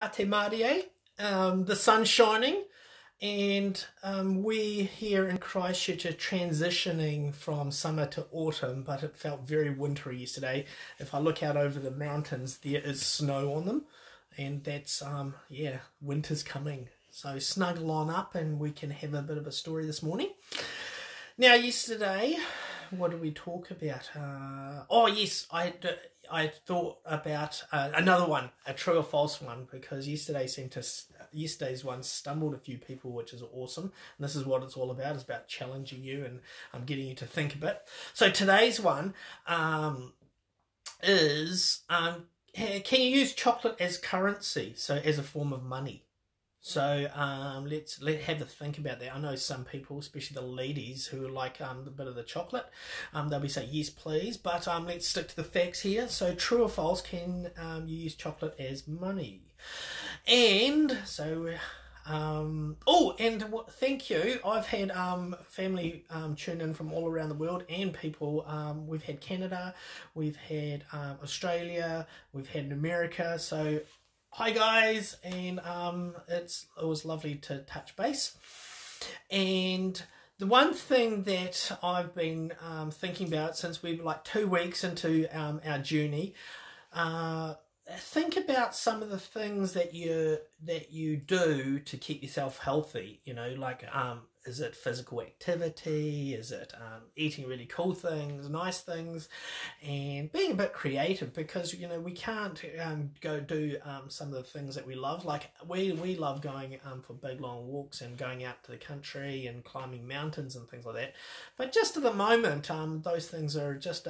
Ate Marie, the sun's shining, and we here in Christchurch are transitioning from summer to autumn, but it felt very wintry yesterday. If I look out over the mountains, there is snow on them, and that's, yeah, winter's coming. So snuggle on up and we can have a bit of a story this morning. Now, yesterday, what did we talk about? Oh, yes, I thought about another one, a true or false one, because yesterday's one stumbled a few people, which is awesome. And this is what it's all about. It's about challenging you and getting you to think a bit. So today's one is, can you use chocolate as currency, so as a form of money? So let's have a think about that. I know some people, especially the ladies who like a bit of the chocolate, they'll be saying yes please, but let's stick to the facts here. So true or false, can you use chocolate as money? And so thank you. I've had family tune in from all around the world, and people, we've had Canada, we've had Australia, we've had America. So hi guys, and it was lovely to touch base. And the one thing that I've been thinking about since we're like 2 weeks into our journey, think about some of the things that you do to keep yourself healthy. You know, like is it physical activity? Is it eating really cool things, nice things, and being a bit creative? Because, you know, we can't go do some of the things that we love. Like we love going for big long walks and going out to the country and climbing mountains and things like that. But just at the moment, those things are just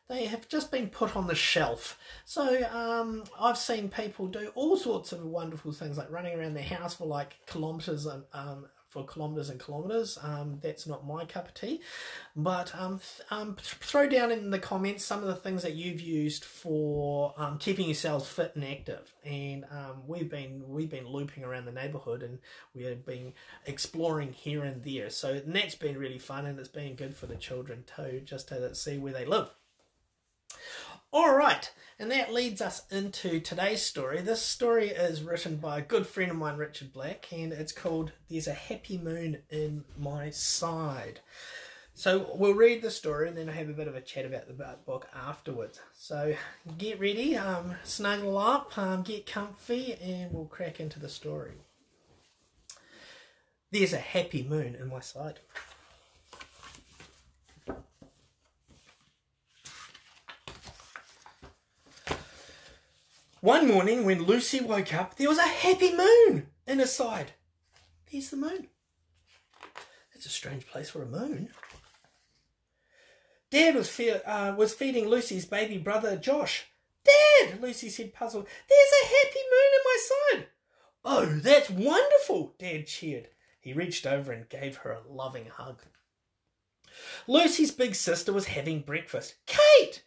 they have just been put on the shelf. So I've seen people do all sorts of wonderful things, like running around their house for like kilometres and kilometres and kilometres. That's not my cup of tea. But throw down in the comments some of the things that you've used for keeping yourselves fit and active. And we've been looping around the neighbourhood, and we have been exploring here and there. So that's been really fun, and it's been good for the children too, just to see where they live. All right, and that leads us into today's story. This story is written by a good friend of mine, Richard Black, and it's called There's a Happy Moon in My Side. So we'll read the story and then have a bit of a chat about the book afterwards. So get ready, snuggle up, get comfy, and we'll crack into the story. There's a happy moon in my side. One morning when Lucy woke up, there was a happy moon in her side. There's the moon. That's a strange place for a moon. Dad was feeding Lucy's baby brother, Josh. Dad, Lucy said, puzzled, there's a happy moon in my side. Oh, that's wonderful, Dad cheered. He reached over and gave her a loving hug. Lucy's big sister was having breakfast. Kate,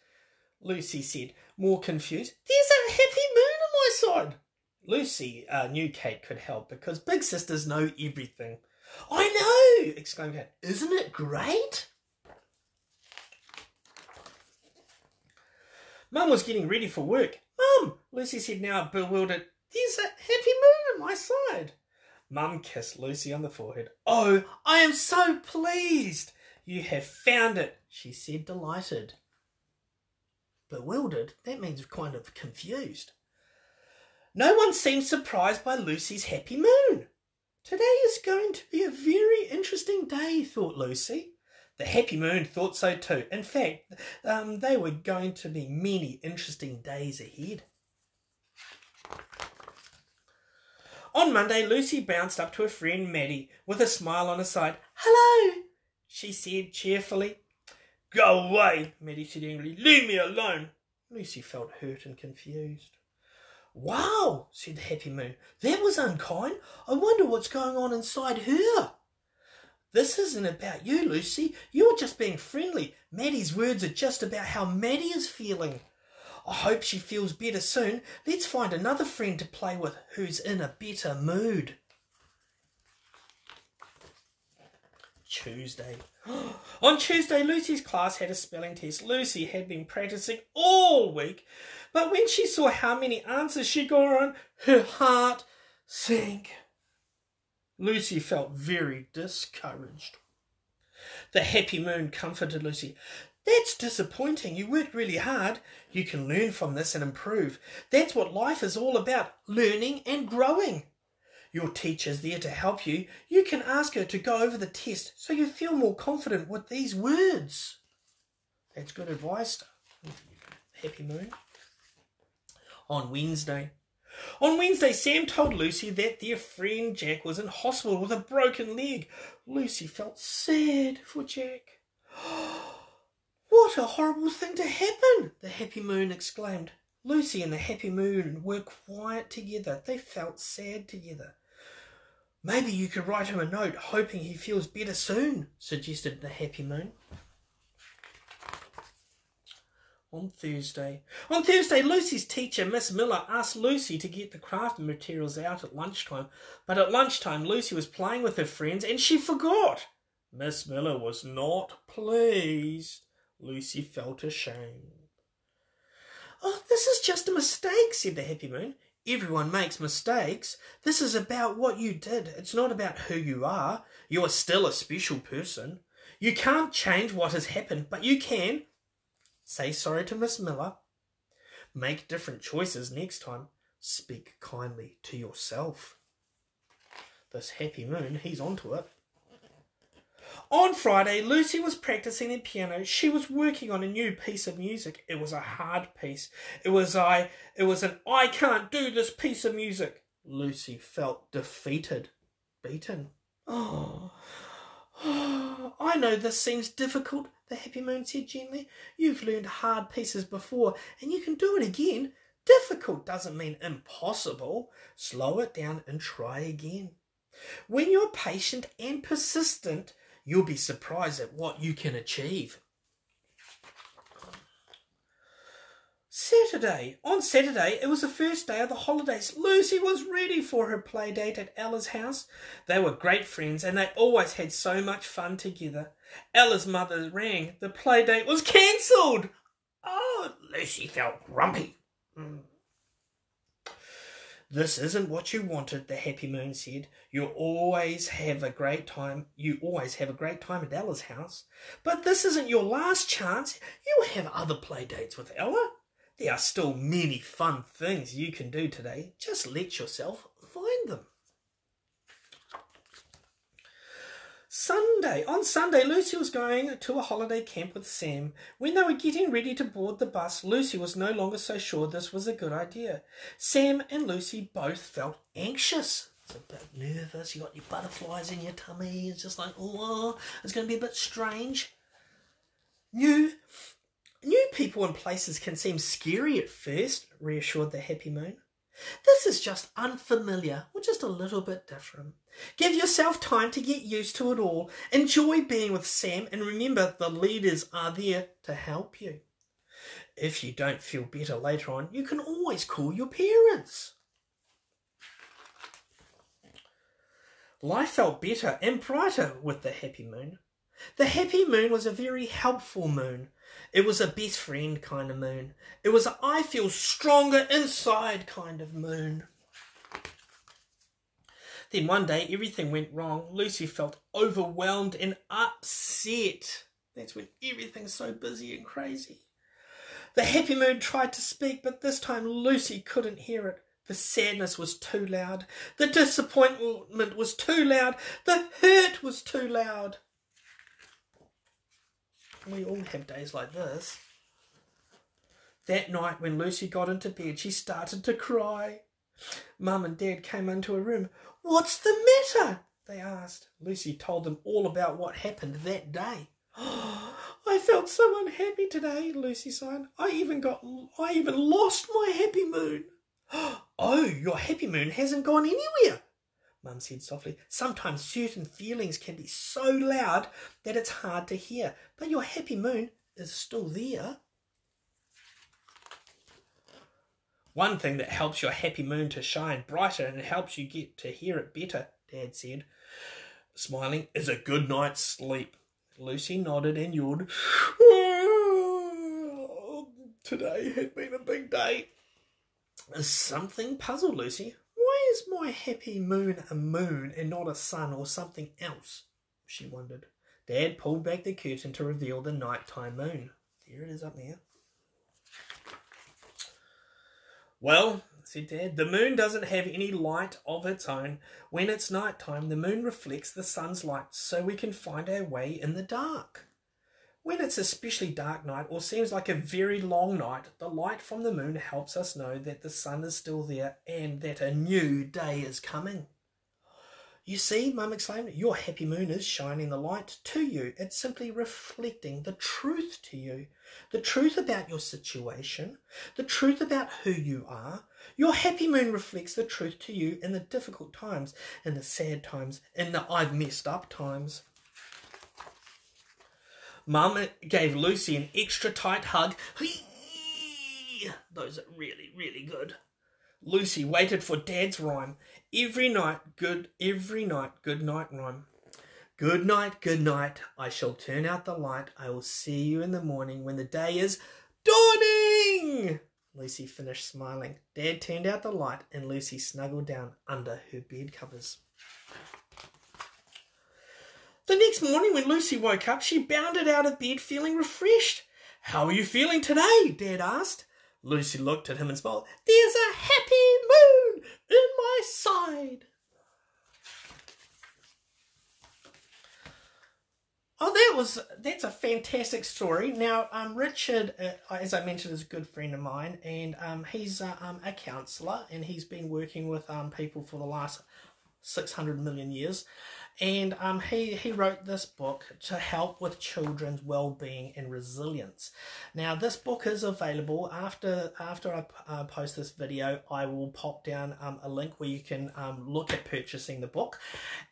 Lucy said, more confused. There's a happy moon on my side. Lucy knew Kate could help because big sisters know everything. I know, exclaimed Kate. Isn't it great? Mum was getting ready for work. Mum, Lucy said, now bewildered, there's a happy moon on my side. Mum kissed Lucy on the forehead. Oh, I am so pleased. You have found it, she said, delighted. Bewildered? That means kind of confused. No one seemed surprised by Lucy's happy moon. Today is going to be a very interesting day, thought Lucy. The happy moon thought so too. In fact, they were going to be many interesting days ahead. On Monday, Lucy bounced up to her friend Maddie with a smile on her side. Hello, she said cheerfully. Go away, Maddie said angrily. Leave me alone. Lucy felt hurt and confused. Wow, said the happy moon. That was unkind. I wonder what's going on inside her. This isn't about you, Lucy. You're just being friendly. Maddie's words are just about how Maddie is feeling. I hope she feels better soon. Let's find another friend to play with who's in a better mood. Tuesday. On Tuesday, Lucy's class had a spelling test. Lucy had been practicing all week, but when she saw how many answers she got wrong, her heart sank. Lucy felt very discouraged. The happy moon comforted Lucy. That's disappointing. You worked really hard. You can learn from this and improve. That's what life is all about, learning and growing. Your teacher's there to help you. You can ask her to go over the test so you feel more confident with these words. That's good advice, happy moon. On Wednesday, Sam told Lucy that their friend Jack was in hospital with a broken leg. Lucy felt sad for Jack. What a horrible thing to happen, the happy moon exclaimed. Lucy and the happy moon were quiet together. They felt sad together. Maybe you could write him a note hoping he feels better soon, suggested the happy moon. On Thursday, Lucy's teacher, Miss Miller, asked Lucy to get the crafting materials out at lunchtime. But at lunchtime, Lucy was playing with her friends and she forgot. Miss Miller was not pleased. Lucy felt ashamed. Oh, this is just a mistake, said the happy moon. Everyone makes mistakes. This is about what you did. It's not about who you are. You are still a special person. You can't change what has happened, but you can say sorry to Miss Miller. Make different choices next time. Speak kindly to yourself. This happy moon, he's onto it. On Friday, Lucy was practicing the piano. She was working on a new piece of music. It was a hard piece. It was an I can't do this piece of music. Lucy felt defeated, beaten. Oh, I know this seems difficult, the happy moon said gently. You've learned hard pieces before and you can do it again. Difficult doesn't mean impossible. Slow it down and try again. When you're patient and persistent, you'll be surprised at what you can achieve. On Saturday, it was the first day of the holidays. Lucy was ready for her play date at Ella's house. They were great friends and they always had so much fun together. Ella's mother rang. The play date was cancelled. Oh, Lucy felt grumpy. This isn't what you wanted, the happy moon said. You always have a great time at Ella's house. But this isn't your last chance. You'll have other play dates with Ella. There are still many fun things you can do today. Just let yourself find them. On Sunday, Lucy was going to a holiday camp with Sam. When they were getting ready to board the bus, Lucy was no longer so sure this was a good idea. Sam and Lucy both felt anxious. It's a bit nervous. You got your butterflies in your tummy. It's just like, oh, it's going to be a bit strange. New people and places can seem scary at first, reassured the happy moon. This is just unfamiliar, or just a little bit different. Give yourself time to get used to it all. Enjoy being with Sam and remember the leaders are there to help you. If you don't feel better later on, you can always call your parents. Life felt better and brighter with the happy moon. The happy moon was a very helpful moon. It was a best friend kind of moon. It was a I feel stronger inside kind of moon. Then one day everything went wrong. Lucy felt overwhelmed and upset. That's when everything's so busy and crazy. The happy moon tried to speak, but this time Lucy couldn't hear it. The sadness was too loud. The disappointment was too loud. The hurt was too loud. We all have days like this. That night when Lucy got into bed, she started to cry. Mum and Dad came into her room. "What's the matter?" they asked. Lucy told them all about what happened that day. "I felt so unhappy today," Lucy sighed. I even lost my happy moon." "Oh, your happy moon hasn't gone anywhere," Mum said softly. "Sometimes certain feelings can be so loud that it's hard to hear, but your happy moon is still there." "One thing that helps your happy moon to shine brighter and helps you get to hear it better," Dad said. smiling, is a good night's sleep. Lucy nodded and yawned. Today had been a big day. Something puzzled Lucy. Why is my happy moon a moon and not a sun or something else? She wondered. Dad pulled back the curtain to reveal the nighttime moon. There it is up there. Well, said Dad, the moon doesn't have any light of its own. When it's nighttime, the moon reflects the sun's light so we can find our way in the dark. When it's especially dark night or seems like a very long night, the light from the moon helps us know that the sun is still there and that a new day is coming. You see, Mum exclaimed, your happy moon is shining the light to you. It's simply reflecting the truth to you. The truth about your situation, the truth about who you are. Your happy moon reflects the truth to you in the difficult times, in the sad times, in the I've messed up times. Mum gave Lucy an extra tight hug. Those are really, really good. Lucy waited for Dad's rhyme. Every night, good night rhyme. Good night, I shall turn out the light. I will see you in the morning when the day is dawning. Lucy finished smiling. Dad turned out the light and Lucy snuggled down under her bed covers. The next morning when Lucy woke up, she bounded out of bed feeling refreshed. How are you feeling today? Dad asked. Lucy looked at him and smiled. There's a happy moon in my side. Oh, that's a fantastic story. Now, Richard, as I mentioned, is a good friend of mine, and he's a counsellor, and he's been working with people for the last 600 million years. And he wrote this book to help with children's well-being and resilience. Now, this book is available. After I post this video, I will pop down a link where you can look at purchasing the book.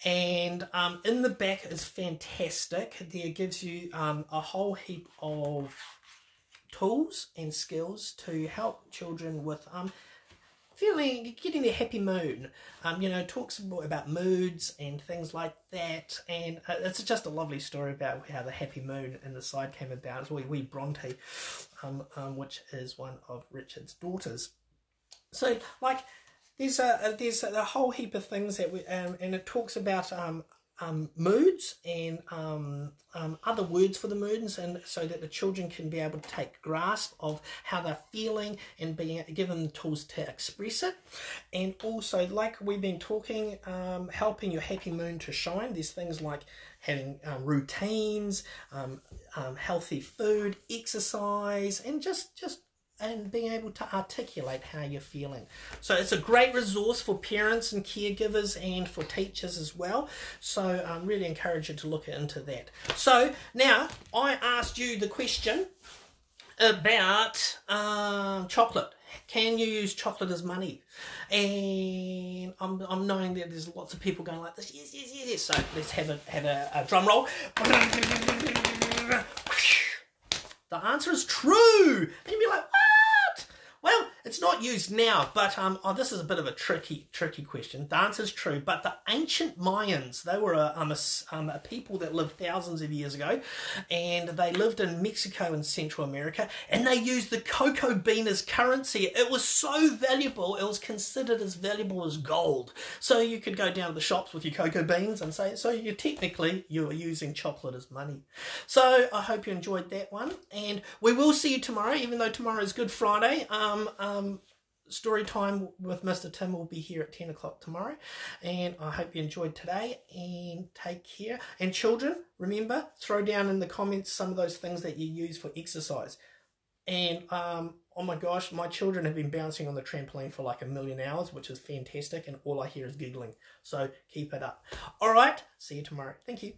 And in the back is fantastic. There gives you a whole heap of tools and skills to help children with getting their happy moon. Talks about moods and things like that, and it's just a lovely story about how the happy moon in the side came about. It's wee Bronte, which is one of Richard's daughters. So, there's a whole heap of things that and it talks about moods and other words for the moods, and so that the children can be able to take grasp of how they're feeling and give them the tools to express it. And also, like we've been talking, helping your happy moon to shine. There's things like having routines, healthy food, exercise, and just and being able to articulate how you're feeling. So it's a great resource for parents and caregivers and for teachers as well. So I really encourage you to look into that. So now I asked you the question about chocolate. Can you use chocolate as money? And I'm knowing that there's lots of people going like this. Yes. So let's have a drum roll. The answer is true. And you'll be like, what? Well, it's not used now, but this is a bit of a tricky question. The answer is true, but the ancient Mayans, they were a people that lived thousands of years ago, and they lived in Mexico and Central America, and they used the cocoa bean as currency. It was so valuable, it was considered as valuable as gold. So you could go down to the shops with your cocoa beans and say, so you're using chocolate as money. So I hope you enjoyed that one, and we will see you tomorrow, even though tomorrow is Good Friday. Story time with Mr. Tim will be here at 10 o'clock tomorrow, and I hope you enjoyed today, and take care. And children, remember, throw down in the comments some of those things that you use for exercise. And oh my gosh, my children have been bouncing on the trampoline for like 1,000,000 hours, which is fantastic, and all I hear is giggling. So keep it up. All right, see you tomorrow. Thank you.